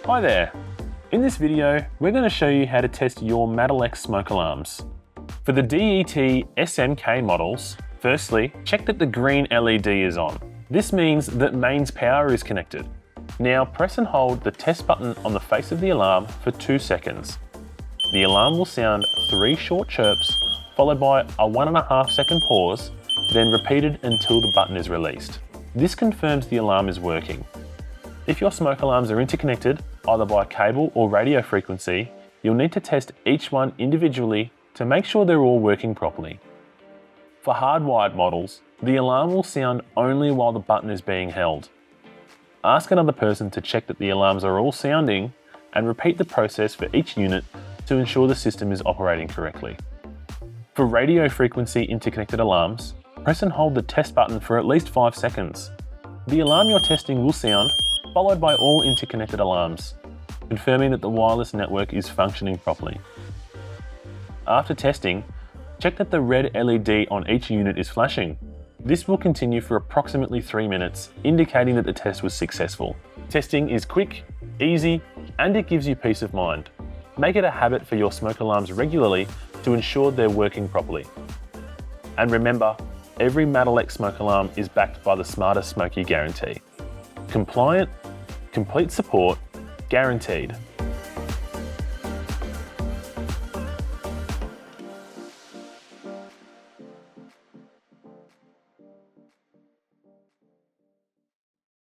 Hi there. In this video, we're going to show you how to test your MATelec smoke alarms. For the DET-SMK models, firstly, check that the green LED is on. This means that mains power is connected. Now press and hold the test button on the face of the alarm for 2 seconds. The alarm will sound 3 short chirps, followed by a 1.5 second pause, then repeated until the button is released. This confirms the alarm is working. If your smoke alarms are interconnected, either by cable or radio frequency, you'll need to test each one individually to make sure they're all working properly. For hardwired models, the alarm will sound only while the button is being held. Ask another person to check that the alarms are all sounding and repeat the process for each unit to ensure the system is operating correctly. For radio frequency interconnected alarms, press and hold the test button for at least 5 seconds. The alarm you're testing will sound, followed by all interconnected alarms, confirming that the wireless network is functioning properly. After testing, check that the red LED on each unit is flashing. This will continue for approximately 3 minutes, indicating that the test was successful. Testing is quick, easy, and it gives you peace of mind. Make it a habit for your smoke alarms regularly to ensure they're working properly. And remember, every MATelec smoke alarm is backed by the Smarter Smoky guarantee. Compliant, complete support, guaranteed.